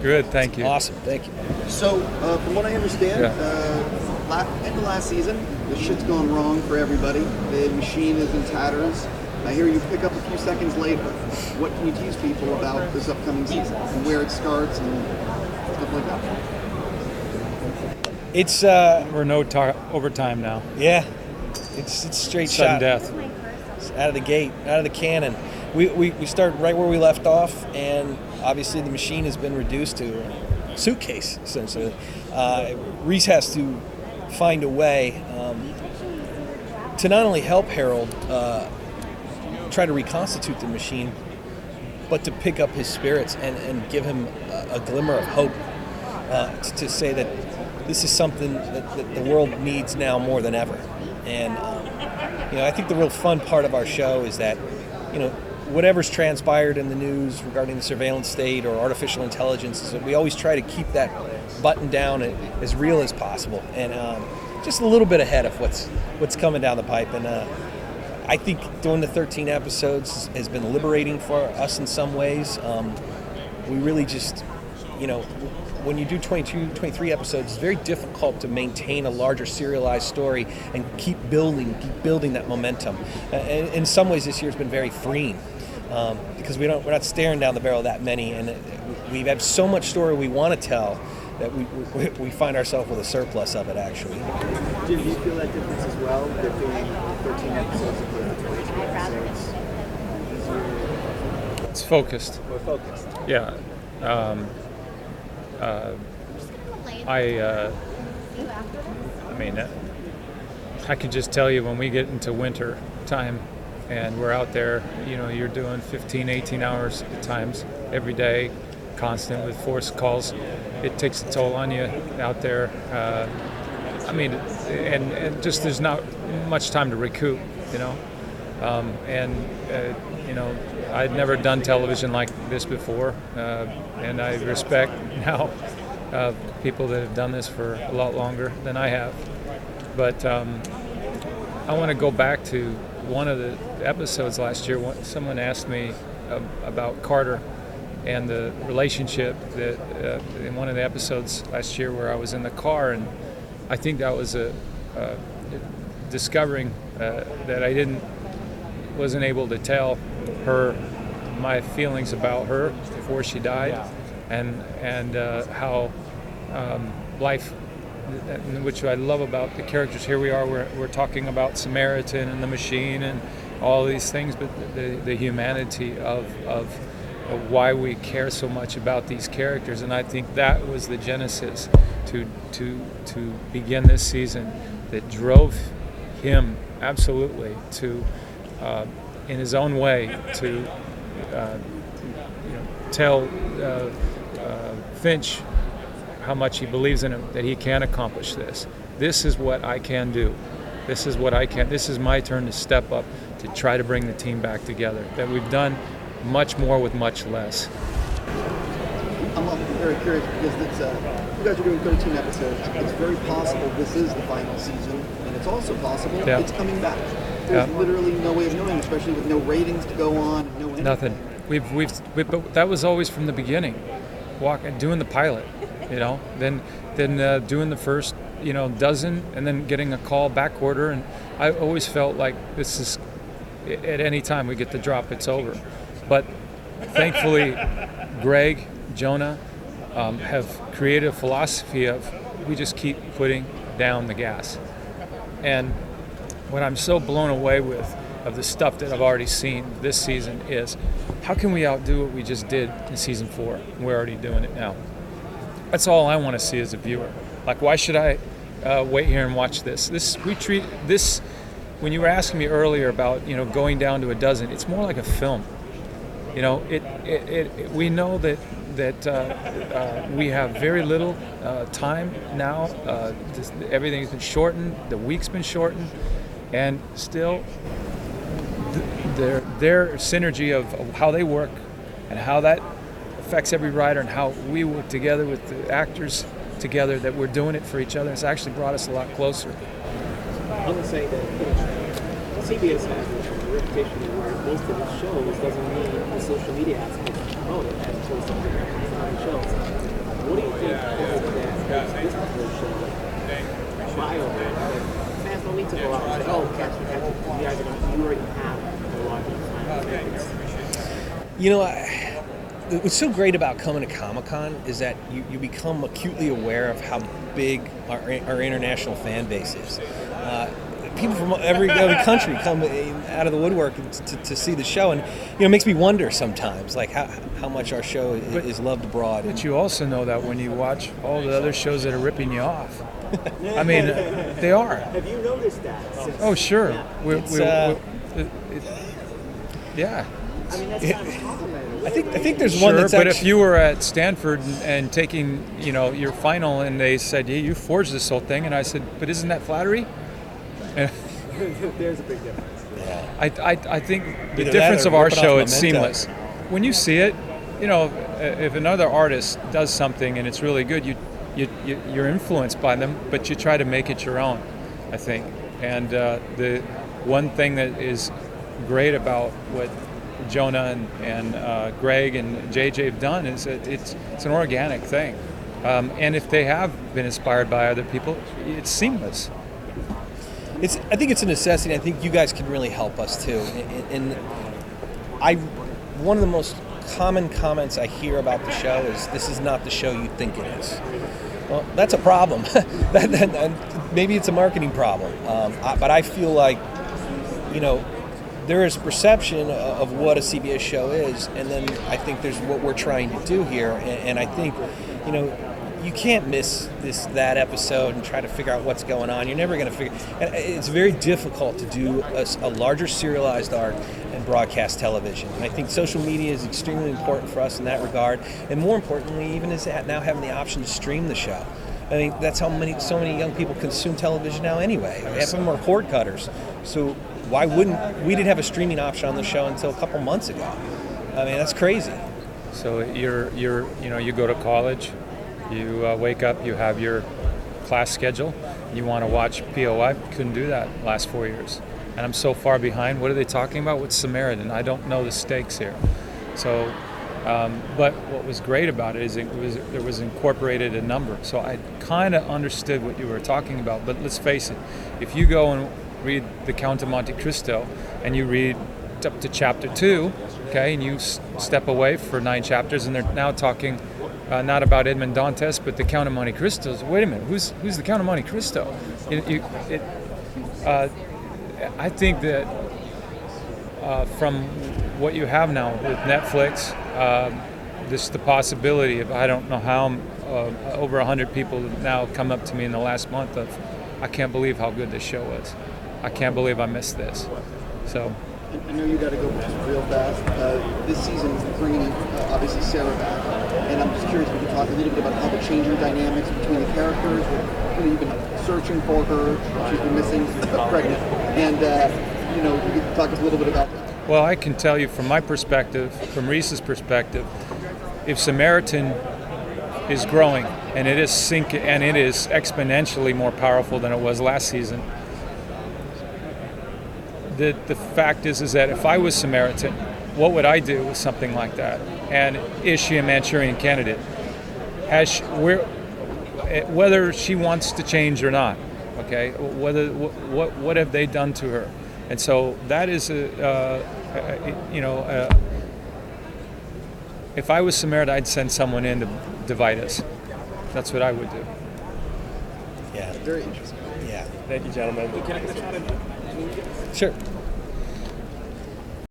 Good, thank you. Awesome, thank you. So, from what I understand, end of last season, the shit's gone wrong for everybody. The machine is in tatters. I hear you pick up a few seconds later. What can you tease people about this upcoming season and where it starts and stuff like that? It's We're no overtime now. yeah, it's straight Sudden shot. death. It's out of the gate, out of the cannon. We start right where we left off, and obviously the machine has been reduced to a suitcase, essentially. Reese has to find a way to not only help Harold try to reconstitute the machine, but to pick up his spirits and give him a glimmer of hope to say that this is something that the world needs now more than ever. And I think the real fun part of our show is that whatever's transpired in the news regarding the surveillance state or artificial intelligence is that we always try to keep that button down as real as possible and just a little bit ahead of what's coming down the pipe. And I think doing the 13 episodes has been liberating for us in some ways. We really just, when you do 22, 23 episodes, it's very difficult to maintain a larger serialized story and keep building that momentum. And in some ways, this year's been very freeing because we're not staring down the barrel of that many, and we have so much story we want to tell that we find ourselves with a surplus of it, actually. Jim, do you feel that difference as well? That doing 13 episodes of 22 episodes? It's focused. More focused. Yeah. I could just tell you when we get into winter time and we're out there, you're doing 15, 18 hours at times every day, constant with forced calls. It takes a toll on you out there. And just there's not much time to recoup, I'd never done television like this before, and I respect now people that have done this for a lot longer than I have. But I want to go back to one of the episodes last year. Someone asked me about Carter and the relationship that in one of the episodes last year where I was in the car, and I think that was a discovering that I wasn't able to tell her my feelings about her before she died, and how life, which I love about the characters. Here we are, we're talking about Samaritan and the machine and all these things, but the humanity of why we care so much about these characters, and I think that was the genesis to begin this season that drove him absolutely to, in his own way, to tell Finch how much he believes in him, that he can accomplish this. This is what I can do. This is what I can. This is my turn to step up to try to bring the team back together. That we've done much more with much less. I'm very curious because you guys are doing 13 episodes. It's very possible this is the final season, and it's also possible it's coming back. There's literally no way of knowing, especially with no ratings to go on, no anything. Nothing. But that was always from the beginning. Doing the pilot, then doing the first, dozen, and then getting a call back order, and I always felt like this is, at any time we get the drop, it's over. But thankfully, Greg, Jonah have created a philosophy of we just keep putting down the gas. And what I'm so blown away with of the stuff that I've already seen this season is how can we outdo what we just did in season 4? We're already doing it now. That's all I want to see as a viewer. Like, why should I wait here and watch this? We treat this, when you were asking me earlier about going down to a dozen, it's more like a film. We know that we have very little time now. Everything's been shortened. The week's been shortened, and still, their synergy of how they work and how that affects every writer and how we work together with the actors together, that we're doing it for each other, has actually brought us a lot closer. I would say that CBS has a reputation where most of its shows doesn't need the social media aspect to promote it as opposed to other shows. What do you think this particular show trial? Fans don't need to go out and say, "Oh, catch me." You guys are going. You already have a large amount of fans. You know, what's so great about coming to Comic-Con is that you become acutely aware of how big our international fan base is. People from every country come out of the woodwork to see the show, and it makes me wonder sometimes, like how much our show is loved abroad. But you also know that when you watch all the other shows that are ripping you off. I mean, they are. Have you noticed that? Oh, sure. Yeah. Yeah. I mean, that's kind of a compliment. I think there's Sure, one that's but actually, if you were at Stanford and taking, your final, and they said, "Yeah, you forged this whole thing," and I said, "But isn't that flattery?" And There's a big difference. yeah. I think the Either difference that or of our ripping off show, it's Memento. seamless. When you see it, if another artist does something and it's really good, you're influenced by them, but you try to make it your own, I think. And the one thing that is great about what Jonah and Greg and JJ have done is that it's an organic thing. And if they have been inspired by other people, it's seamless. I think it's a necessity. I think you guys can really help us too. And one of the most common comments I hear about the show is, "This is not the show you think it is." Well, that's a problem. Maybe it's a marketing problem. But I feel like, there is perception of what a CBS show is, and then I think there's what we're trying to do here. And I think, you can't miss that episode and try to figure out what's going on. You're never going to figure. And it's very difficult to do a larger serialized arc and broadcast television. And I think social media is extremely important for us in that regard. And more importantly, even is now having the option to stream the show. I mean, that's how so many young people consume television now anyway. Some of them are cord cutters. So why wouldn't we didn't have a streaming option on the show until a couple months ago? I mean, that's crazy. So you go to college, you wake up, you have your class schedule, you want to watch POI. Couldn't do that last 4 years, and I'm so far behind. What are they talking about? What's Samaritan? I don't know the stakes here. So, but what was great about it is there was incorporated a number, so I kind of understood what you were talking about. But let's face it, if you go and read The Count of Monte Cristo and you read up to chapter 2, okay, and you step away for 9 chapters, and they're now talking not about Edmond Dantes, but the Count of Monte Cristo. Wait a minute, who's the Count of Monte Cristo? I think that from what you have now with Netflix, the possibility of, I don't know how, over 100 people now come up to me in the last month of, "I can't believe how good this show was. I can't believe I missed this." So. I know you got to go real fast. This season, bringing in obviously Sarah back, and I'm just curious if you could talk a little bit about how the changing dynamics between the characters. You've been searching for her; she's been missing, pregnant, and you could talk a little bit about that. Well, I can tell you from my perspective, from Reese's perspective, if Samaritan is growing and it is exponentially more powerful than it was last season. The fact is that if I was Samaritan, what would I do with something like that? And is she a Manchurian candidate? Whether she wants to change or not, okay? What have they done to her? And so that is if I was Samaritan, I'd send someone in to divide us. That's what I would do. Yeah. Very interesting. Yeah. Thank you, gentlemen. Sure.